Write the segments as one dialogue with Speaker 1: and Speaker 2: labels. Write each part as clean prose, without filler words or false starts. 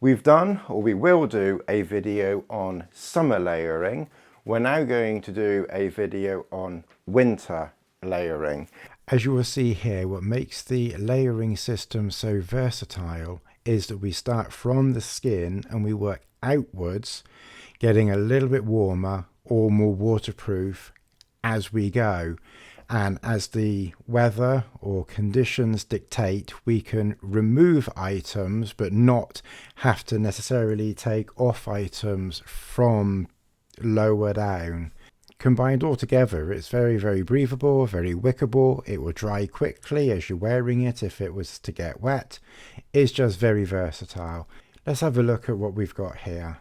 Speaker 1: We've done, or we will do, a video on summer layering. We're now going to do a video on winter layering. As you will see here, what makes the layering system so versatile is that we start from the skin and we work outwards, getting a little bit warmer or more waterproof as we go. And as the weather or conditions dictate, we can remove items but not have to necessarily take off items from lower down. Combined all together, it's very, very breathable, very wickable. It will dry quickly as you're wearing it if it was to get wet. It's just very versatile. Let's have a look at what we've got here.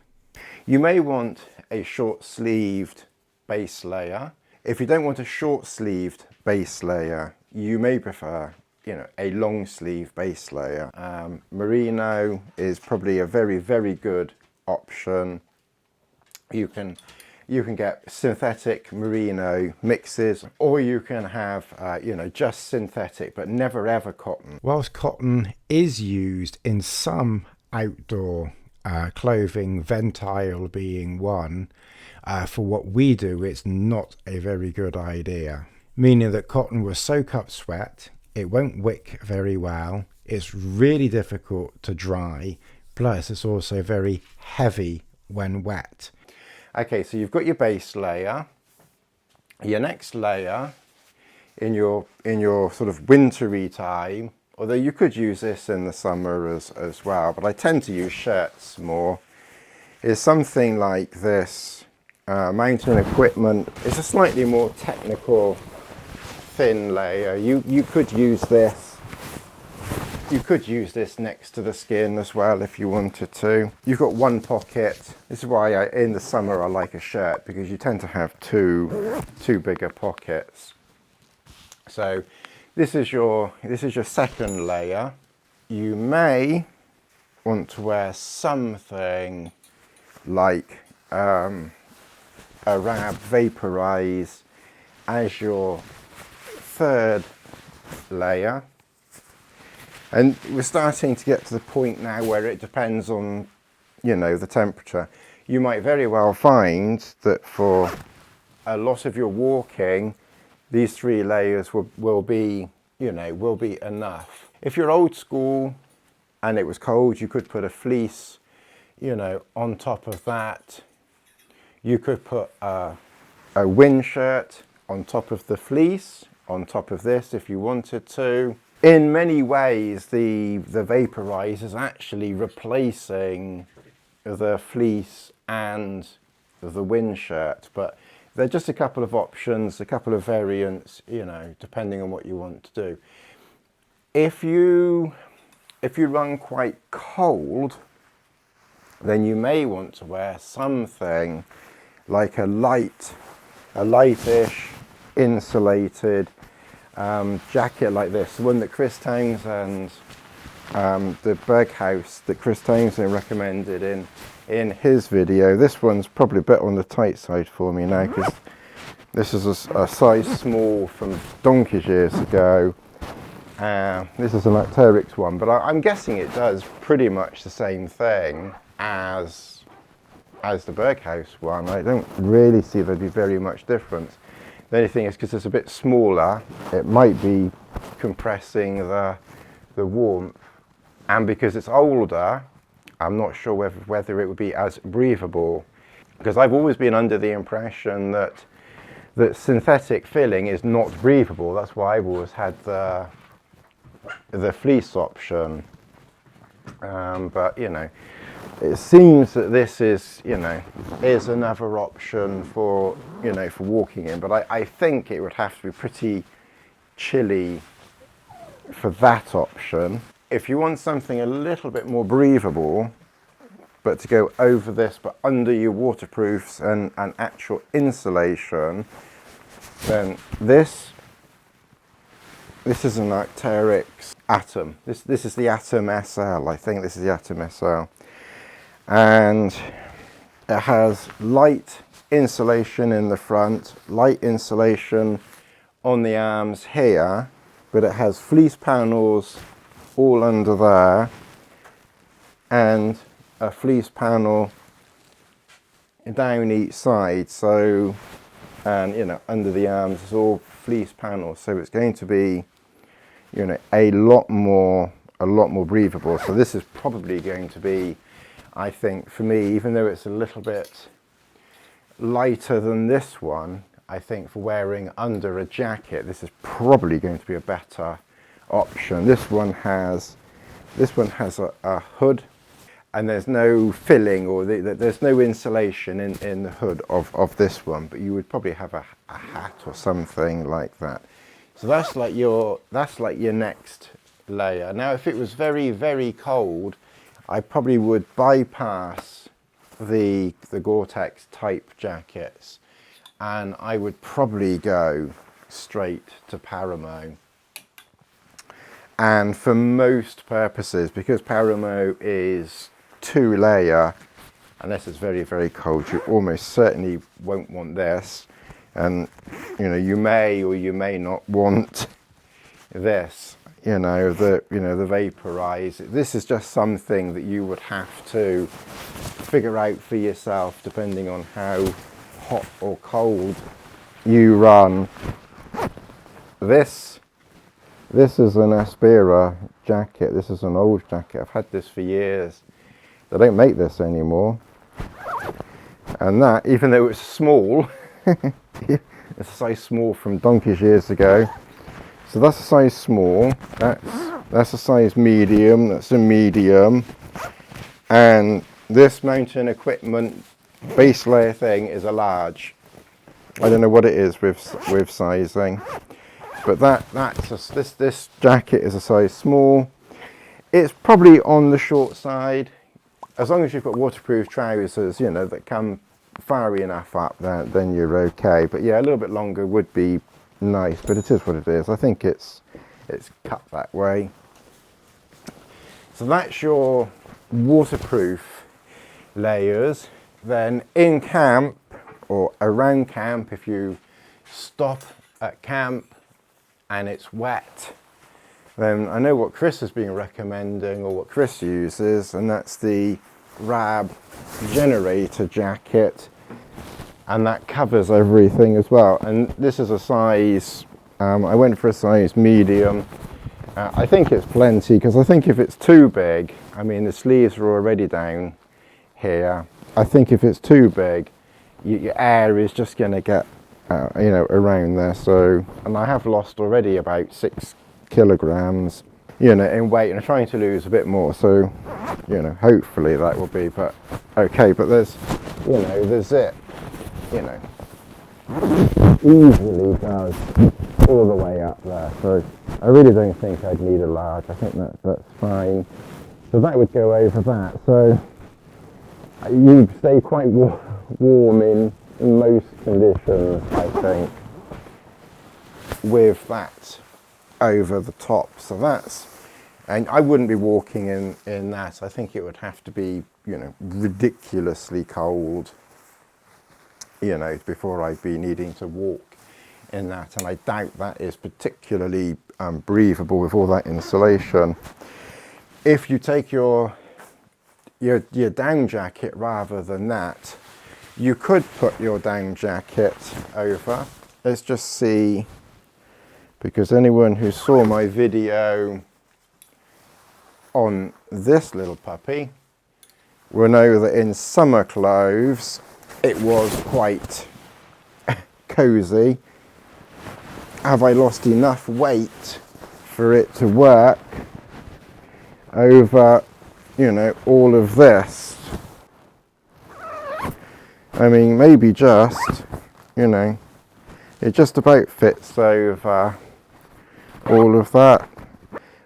Speaker 1: You may want a short-sleeved base layer. If you don't want a short-sleeved base layer, you may prefer, a long-sleeve base layer. Merino is probably a very, very good option. You can get synthetic merino mixes, or you can have, just synthetic, but never ever cotton. Whilst cotton is used in some outdoor clothing, Ventile being one, for what we do, it's not a very good idea. Meaning that cotton will soak up sweat, it won't wick very well, it's really difficult to dry, plus it's also very heavy when wet. Okay, so you've got your base layer. Your next layer in your sort of wintry time, although you could use this in the summer as well, but I tend to use shirts more, is something like this. Mountain equipment. It's a slightly more technical thin layer. You could use this. You could use this next to the skin as well if you wanted to. You've got one pocket. This is why in the summer I like a shirt, because you tend to have two bigger pockets. So this is your second layer. You may want to wear something like a Rab Vaporize as your third layer. And we're starting to get to the point now where it depends on, the temperature. You might very well find that for a lot of your walking, these 3 layers will be enough. If you're old school and it was cold, you could put a fleece, on top of that. You could put a wind shirt on top of the fleece, on top of this if you wanted to. In many ways, the Vaporize is actually replacing the fleece and the wind shirt, but they're just a couple of options, a couple of variants, depending on what you want to do. If you run quite cold, then you may want to wear something like a lightish insulated jacket like this, the one that Chris Townsend, the Berghaus that Chris Townsend recommended in his video. This one's probably a bit on the tight side for me now, because this is a size small from donkey's years ago. This is an Arc'teryx one, but I'm guessing it does pretty much the same thing as the Berghaus one. I don't really see there'd be very much difference. The only thing is, because it's a bit smaller, it might be compressing the warmth, and because it's older, I'm not sure whether it would be as breathable, because I've always been under the impression that synthetic filling is not breathable. That's why I've always had the fleece option, but it seems that this is another option for for walking in, but I think it would have to be pretty chilly for that option. If you want something a little bit more breathable, but to go over this but under your waterproofs and actual insulation, then this is an Arc'teryx Atom. This is the Atom SL. I think this is the Atom SL. And it has light insulation in the front, light insulation on the arms here, but it has fleece panels all under there, and a fleece panel down each side, so, and you know, under the arms it's all fleece panels, so it's going to be, you know, a lot more breathable. So this is probably going to be, I think, for me, even though it's a little bit lighter than this one, I think for wearing under a jacket, this is probably going to be a better option. This one has a hood, and there's no filling, or there's no insulation in the hood of this one, but you would probably have a hat or something like that. So that's like your next layer. Now if it was very, very cold, I probably would bypass the Gore-Tex type jackets, and I would probably go straight to Paramo. And for most purposes, because Paramo is 2-layer, unless it's very, very cold, you almost certainly won't want this. And you know, you may or you may not want this, you know, the vaporize. This is just something that you would have to figure out for yourself, depending on how hot or cold you run. This is an Aspera jacket. This is an old jacket. I've had this for years. They don't make this anymore. And that, even though it's small, it's a size small from donkey's years ago. So that's a size small. That's a size medium. That's a medium. And this mountain equipment base layer thing is a large. I don't know what it is with sizing, but this jacket is a size small. It's probably on the short side. As long as you've got waterproof trousers, you know, that come far enough up, then you're okay. But yeah, a little bit longer would be nice, but it is what it is. I think it's cut that way. So that's your waterproof layers. Then in camp or around camp, if you stop at camp and it's wet, then I know what Chris has been recommending, or what Chris uses, and that's the Rab generator jacket, and that covers everything as well. And this is a size, I went for a size medium. I think it's plenty, because I think if it's too big, I mean the sleeves are already down here, I think if it's too big, your air is just going to get you know, around there. So, and I have lost already about 6 kilograms, you know, in weight, and I'm trying to lose a bit more, so, you know, hopefully that will be, but okay. But there's, you know, the zip, you know, easily does all the way up there, so I really don't think I'd need a large. I think that's fine. So that would go over that, so you stay quite warm in most conditions, I think, with that over the top. So that's, and I wouldn't be walking in that. I think it would have to be, you know, ridiculously cold, you know, before I'd be needing to walk in that, and I doubt that is particularly breathable with all that insulation. If you take your down jacket rather than that, you could put your down jacket over. Let's just see, because anyone who saw my video on this little puppy will know that in summer clothes it was quite cozy. Have I lost enough weight for it to work over, you know, all of this? I mean, maybe just, you know, it just about fits over all of that.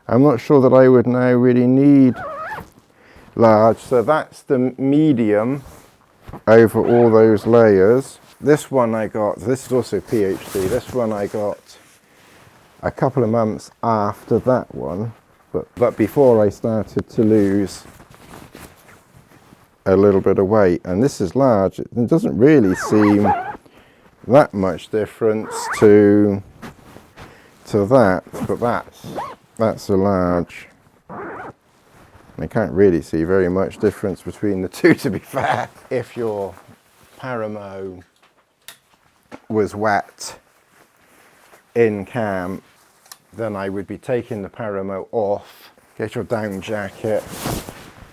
Speaker 1: I'm not sure that I would now really need large. So that's the medium over all those layers. This one I got, this is also PhD, this one I got a couple of months after that one, but before I started to lose a little bit of weight. And this is large. It doesn't really seem that much difference to that, but that's a large. I can't really see very much difference between the two, to be fair. If your paramo was wet in camp, then I would be taking the paramo off, get your down jacket,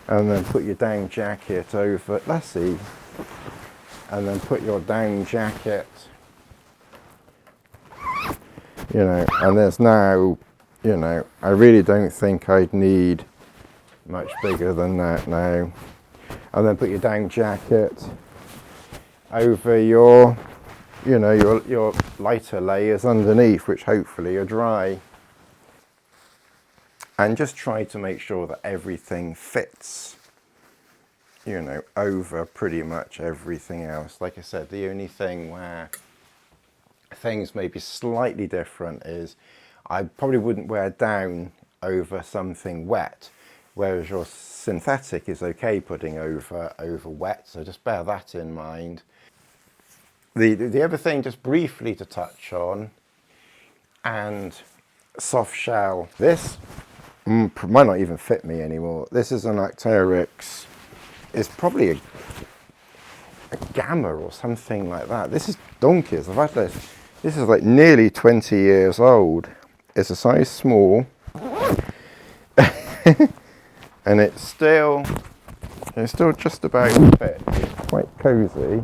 Speaker 1: and then put your down jacket over, let's see, and then put your down jacket, you know, and there's now, you know, I really don't think I'd need much bigger than that now. And then put your down jacket over your, you know, your lighter layers underneath, which hopefully are dry. And just try to make sure that everything fits, you know, over pretty much everything else. Like I said, the only thing where things may be slightly different is I probably wouldn't wear down over something wet, whereas your synthetic is okay putting over wet, so just bear that in mind. The other thing, just briefly to touch on, and soft shell, this might not even fit me anymore. This is an Arc'teryx. It's probably a Gamma or something like that. This is donkeys. I've had this. This is like nearly 20 years old. It's a size small. And it's still just about fit. It's quite cozy.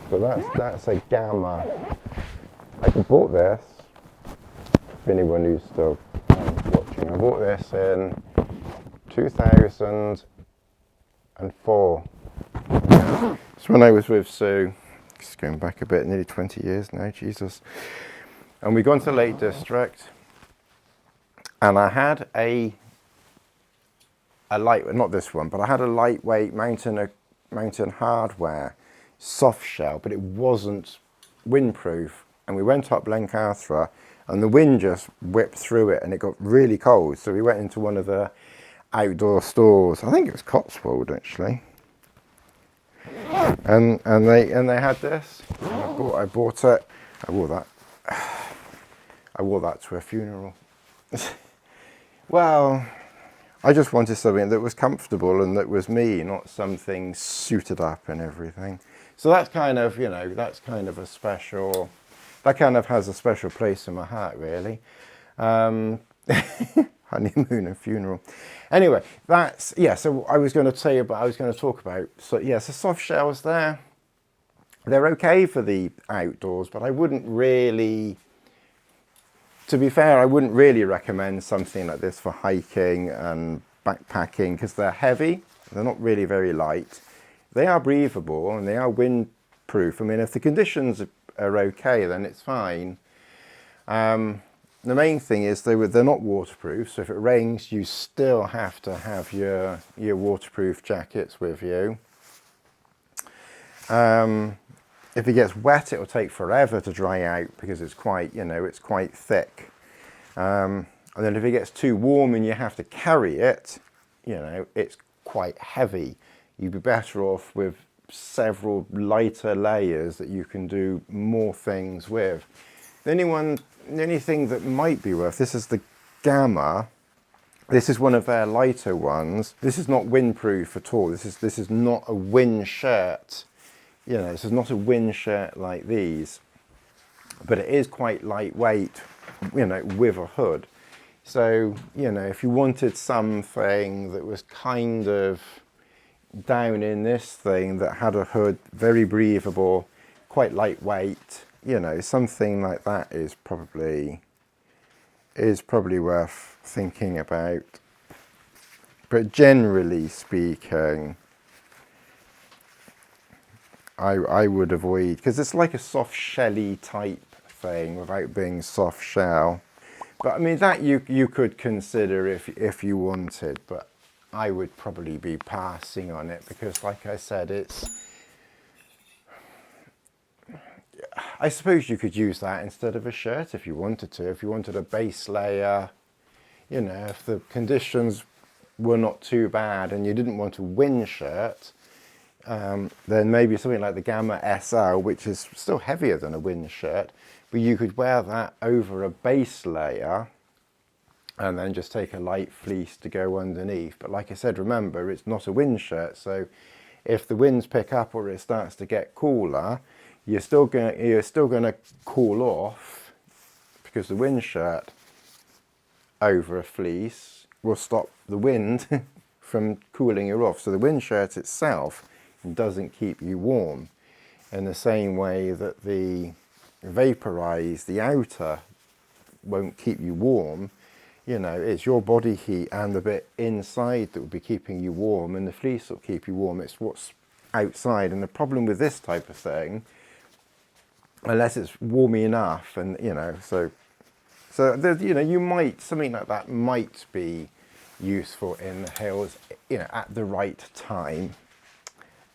Speaker 1: So that's a Gamma. I bought this, if anyone who's still watching, I bought this in 2004. It's when I was with Sue, just going back a bit, nearly 20 years now, Jesus. And we gone to the Lake District, and I had a light, not this one, but I had a lightweight mountain hardware soft shell, but it wasn't windproof. And we went up Blencathra, and the wind just whipped through it, and it got really cold. So we went into one of the outdoor stores. I think it was Cotswold actually, and they had this. I bought it. I wore that to a funeral. Well, I just wanted something that was comfortable and that was me, not something suited up and everything. So that's kind of, you know, that's kind of a special, that kind of has a special place in my heart, really. Honeymoon and funeral. Anyway, that's, yeah, so I was going to tell you about, I was going to talk about, so yeah, so soft shells there, they're okay for the outdoors, but I wouldn't really, to be fair, I wouldn't really recommend something like this for hiking and backpacking, because they're heavy, they're not really very light. They are breathable and they are windproof. I mean, if the conditions are okay, then it's fine. The main thing is they're not waterproof, so if it rains, you still have to have your waterproof jackets with you. If it gets wet, it will take forever to dry out because it's quite, you know, it's quite thick. And then if it gets too warm and you have to carry it, you know, it's quite heavy. You'd be better off with several lighter layers that you can do more things with. The only thing that might be worth, this is the Gamma. This is one of their lighter ones. This is not windproof at all. This is not a wind shirt. You know, this is not a wind shirt like these, but it is quite lightweight, you know, with a hood. So, you know, if you wanted something that was kind of down in this thing that had a hood, very breathable, quite lightweight, you know, something like that is probably worth thinking about. But generally speaking, I would avoid, because it's like a soft shelly type thing without being soft shell. But I mean, that you could consider if you wanted, but I would probably be passing on it because, like I said, I suppose you could use that instead of a shirt if you wanted to. If you wanted a base layer, you know, if the conditions were not too bad and you didn't want a wind shirt, then maybe something like the Gamma SL, which is still heavier than a wind shirt, but you could wear that over a base layer and then just take a light fleece to go underneath. But like I said, remember, it's not a wind shirt, so if the winds pick up or it starts to get cooler, you're still going to cool off, because the wind shirt over a fleece will stop the wind from cooling you off. So the wind shirt itself doesn't keep you warm in the same way that the vaporize, the outer, won't keep you warm. You know, it's your body heat and the bit inside that will be keeping you warm, and the fleece will keep you warm. It's what's outside. And the problem with this type of thing, unless it's warm enough, and you know, so you know, you might, something like that might be useful in the hills, you know, at the right time.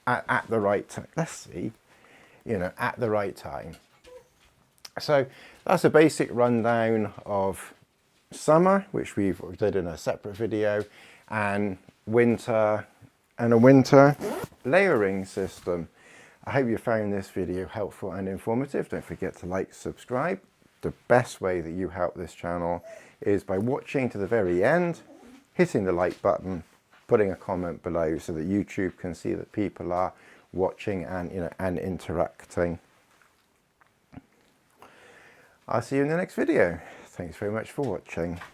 Speaker 1: At the right time. Let's see, you know, at the right time. So that's a basic rundown of summer, which we've did in a separate video, and winter, and a winter layering system. I hope you found this video helpful and informative. Don't forget to like, subscribe. The best way that you help this channel is by watching to the very end, hitting the like button, putting a comment below so that YouTube can see that people are watching and, you know, and interacting. I'll see you in the next video. Thanks very much for watching.